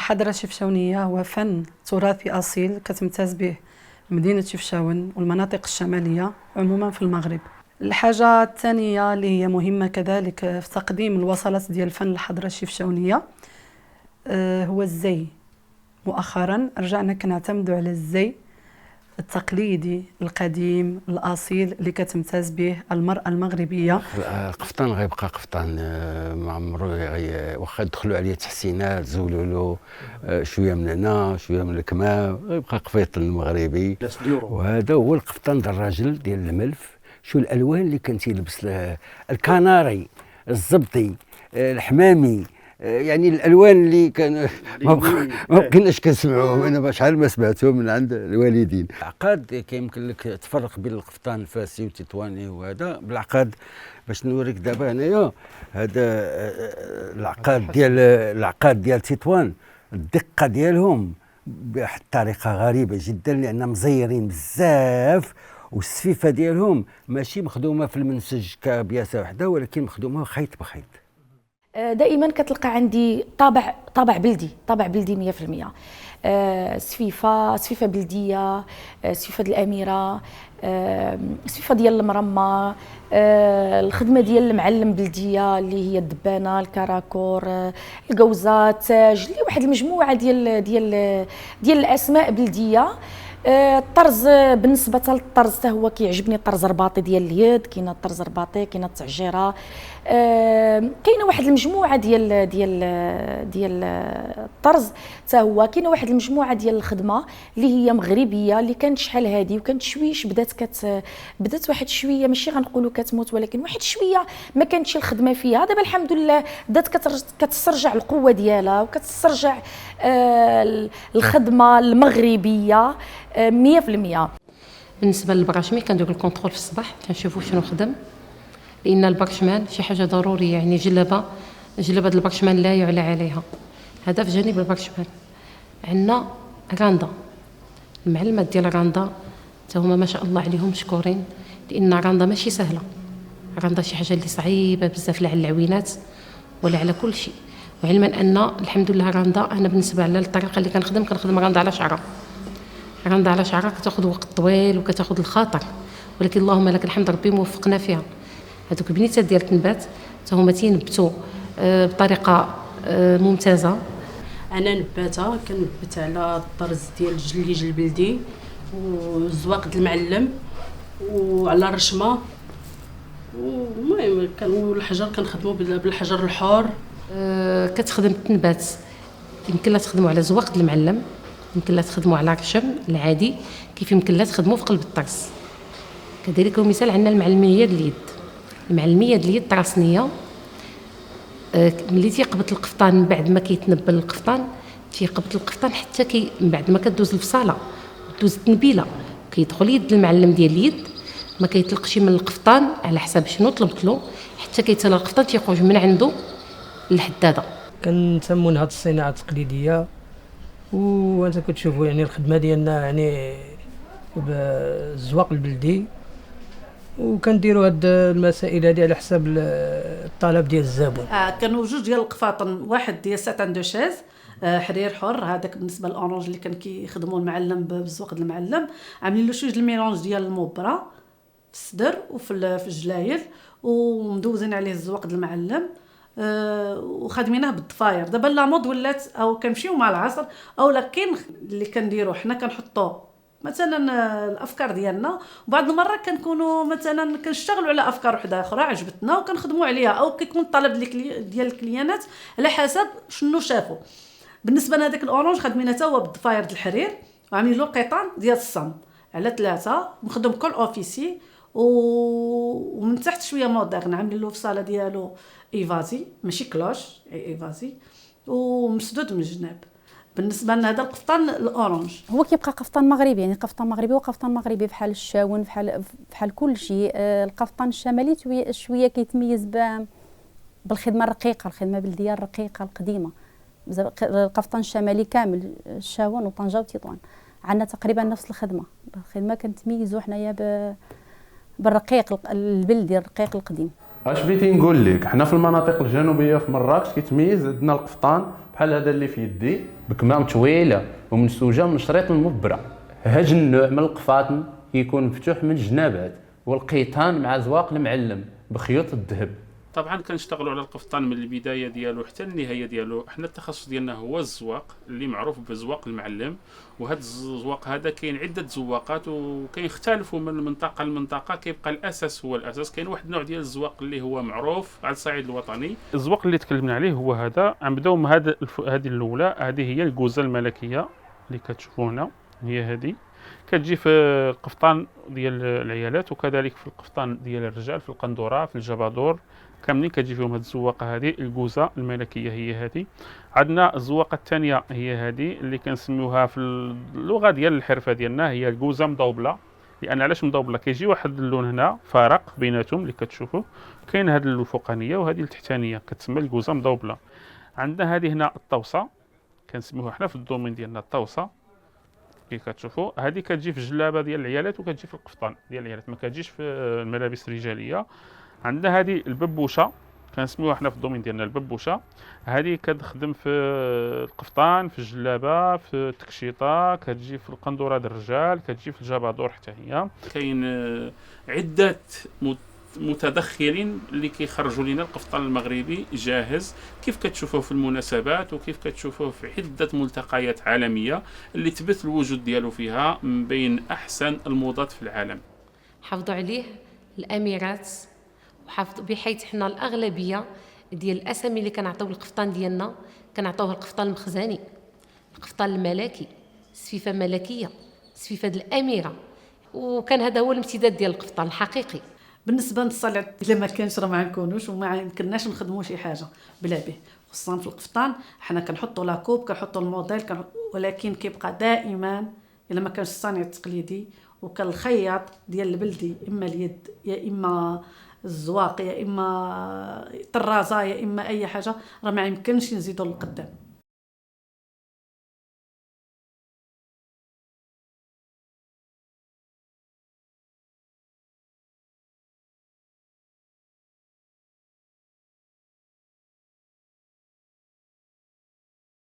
الحضرة الشفشاونية هو فن تراثي أصيل كتمتاز به مدينة شفشاون والمناطق الشمالية عموما في المغرب. الحاجة الثانية اللي هي مهمة كذلك في تقديم الوصلات ديال الفن الحضرة الشفشاونية هو الزي. مؤخرا رجعنا كنعتمدوا على الزي التقليدي القديم الأصيل اللي كتمتاز به المرأة المغربية. القفطان غيبقى قفطان، ما عمرو واخا دخلوا عليه تحسينات زولوا له شويه من هنا شويه من الكمام، غيبقى قفيطان المغربي. وهذا هو القفطان ديال الراجل ديال الملف. شو الالوان اللي كان تيلبس؟ الكناري، الزبطي، الحمامي، يعني الالوان اللي كان ما بقيناش كنسمعوهم. انا شحال ما سمعتهم من عند الوالدين. العقاد كيمكن لك تفرق بين القفطان الفاسي والتطواني، وهذا بالعقاد باش نوريك دابا هنايا. هذا العقاد ديال تطوان، الدقه ديالهم بواحد الطريقه غريبه جدا لان مزيرين بزاف، والسفيفه ديالهم ماشي مخدومه في المنسج كبياسه وحده، ولكن مخدومه خيط بخيط. دائما كتلقى عندي طابع بلدي 100%. سفيفه بلديه، سفيفه ديال الاميره، سفيفه ديال المرمى، الخدمه ديال المعلم بلديه اللي هي الدبانه، الكراكور، القوزه، التاج، اللي واحد المجموعه ديال الاسماء بلديه. الطرز بالنسبه للطرز حتى هو كيعجبني، الطرز الرباطي ديال اليد، كاينه الطرز الرباطي، كاينه التعجيره، كاينه واحد المجموعه ديال الطرز حتى هو، كاينه واحد المجموعه ديال الخدمه اللي هي مغربيه اللي كانت شحال هادي وكانت شويش بدات واحد شويه، ماشي غنقولوا كتموت، ولكن واحد شويه ما كانتش الخدمه فيها. دابا الحمد لله بدات كتسترجع القوه ديالها وكتسترجع الخدمه المغربيه 100%. بالنسبه للبراشمي كنديروا الكونترول في الصباح كنشوفوا شنو خدم، لان البرشمان شي حاجه ضروريه، يعني جلبه البرشمان لا يعلى عليها. هذا في جانب البرشمان. عندنا راندا، المعلمات ديال راندا حتى هما ما شاء الله عليهم مشكورين، لان راندا ماشي سهله. راندا شي حاجه اللي صعيبه بزاف، لا على العوينات ولا على كل شيء. وعلما ان الحمد لله راندا، انا بالنسبه للطريقه اللي كنخدم راندا على شعره. راندا على شعره كتاخذ وقت طويل وكتاخذ الخاطر، ولكن اللهم لك الحمد ربي موفقنا فيها. هذوك البنيتات ديال التنبات حتى هما تينبتوا بطريقه ممتازه. انا نباته كنبت على الطرز ديال الجليج البلدي والزواق ديال المعلم وعلى الرشمه، والمهم الحجر كنخدموا بالحجر الحور. كتخدم التنبات يمكن لا تخدموا على زواق ديال المعلم، يمكن لا تخدموا على رشم العادي، كيف يمكن لا تخدموا في قلب الطرز. كذلك مثال عندنا المعلميه ديال اليد الطراسنيه. ملي تيقبط القفطان من بعد ما كيتنبل القفطان، تيقبط القفطان حتى من بعد ما كدوز الفصاله دوز التنبيله كيدخل يد المعلم ديال اليد، ما كيطلقش من القفطان على حساب شنو طلبت له، حتى كيتسالى القفطان تيخرج من عنده للحداده. كنسمون هذه الصناعه التقليديه، وانت كتشوفوا يعني الخدمه ديالنا يعني بالزواق البلدي، وكنديروا هاد المسائل هذه على حساب الطلب ديال الزبون. كانوا جوج ديال القفاطن، واحد ديال ساتان دو شاز حرير حر، هذاك بالنسبه للاورانج اللي كان كيخدموا المعلم بالزواق ديال المعلم، عاملين له شويه الميلونج ديال المبره في الصدر وفي الجلايل، ومدوزين عليه الزواق ديال المعلم، وخادمينه بالضفاير. دابا لا مود ولات او كنمشيو مع العصر، او لكن اللي كنديروا حنا كنحطوا مثلا الافكار ديالنا، وبعض المرات كنكونوا مثلا كنشتغلوا على افكار وحده اخرى عجبتنا وكنخدموا عليها، او كيكون الطلب ديال الكليانات على حسب شنو شافوا. بالنسبه لهذاك الاورانج خدمينه حتى هو بالضفاير ديال الحرير، وعاملين له قطن ديال الصم على 3 مخدوم كل اوفيسي، ومن تحت شويه مودرن، عاملين له فصاله ديالو ايفازي ماشي كلوش، ايفازي، ومسدود من الجناب. بالنسبه لنا هذا القفطان الاورانج هو كيبقى قفطان مغربي، يعني قفطان مغربي وقفطان مغربي بحال الشاون، بحال كل شيء. القفطان الشمالي شويه كيتميز بالخدمه الرقيقه، الخدمه البلديه الرقيقه القديمه. القفطان الشمالي كامل الشاون وطنجه وتطوان عندنا تقريبا نفس الخدمه كنتميزوا حنايا بالرقيق البلدي الرقيق القديم. اش بغيتي نقول لك، حنا في المناطق الجنوبيه في مراكش كيتميز عندنا القفطان بحال هذا اللي في يدي بكمام طويله ومنسوجه من شريط المبره. هاد النوع من القفاطن كيكون مفتوح من الجنابات والقيطان مع زواق المعلم بخيوط الذهب. طبعا كنشتغلوا على القفطان من البدايه ديالو حتى النهايه ديالو. حنا التخصص ديالنا هو الزواق اللي معروف بزواق المعلم، وهذا الزواق هذا كاين عده زواقات وكيختلفوا من منطقه لمنطقه. كيبقى الاساس هو الاساس. كاين واحد النوع ديال الزواق اللي هو معروف على الصعيد الوطني. الزواق اللي تكلمنا عليه هو هذا. غنبداو من هذه الاولى. هذه هي الكوزه الملكيه اللي كتشوفوا هنا، هي هذه كتجي في القفطان ديال العيالات وكذلك في القفطان ديال الرجال، في القندوره، في الجبادور، كاملين كتجي فيهم هذه الزواقه. هذه الكوزه الملكيه هي هذه. عندنا الزواقه الثانيه هي هذه اللي كنسميوها في اللغه ديال الحرفه ديالنا هي الكوزه مضوبله. لان علاش مضوبله؟ كيجي واحد اللون هنا فارق بيناتهم اللي كتشوفوا. كاين هذه الفوقانيه وهذه التحتانيه كتسمى الكوزه مضوبله. عندنا هذه هنا الطوسه، كنسميوها حنا في الدومين ديالنا الطوسه كي كتشوفوا. هذه كتجي في الجلابه ديال العيالات وكتجي في القفطان ديال العيالات، ما كتجيش في الملابس الرجاليه. عندنا هذه الببوشه كنسميوها حنا في الدومين ديالنا الببوشه. هذه كتخدم في القفطان، في الجلابه، في التكشيطه، كتجي في القندوره ديال الرجال، كتجي في الجبادور حتى هي. كاين عده متدخلين اللي كيخرجوا لنا القفطان المغربي جاهز، كيف كتشوفوه في المناسبات وكيف كتشوفوه في عده ملتقيات عالميه اللي تبث الوجود ديالو فيها من بين احسن الموضات في العالم. حافظوا عليه الاميرات، وحافظوا بحيث حنا الاغلبيه ديال الاسامي اللي كنعطيو القفطان ديالنا كنعطيوه القفطان المخزني، القفطان الملكي، سفيفه ملكيه، سفيفه الاميره. وكان هذا هو الامتداد ديال القفطان الحقيقي. بالنسبه للصلع الا ما كانش راه ما نكونوش وما يمكنناش نخدموا شي حاجه بلا به، خصوصا في القفطان حنا كنحطوا لاكوب، كنحطوا الموديل، ولكن كيبقى دائما الا ما كانش الصانع التقليدي وكان الخياط ديال البلدي، اما اليد يا اما الزواق يا اما طرازه يا اما اي حاجه، راه ما يمكنش نزيدوا للقدام.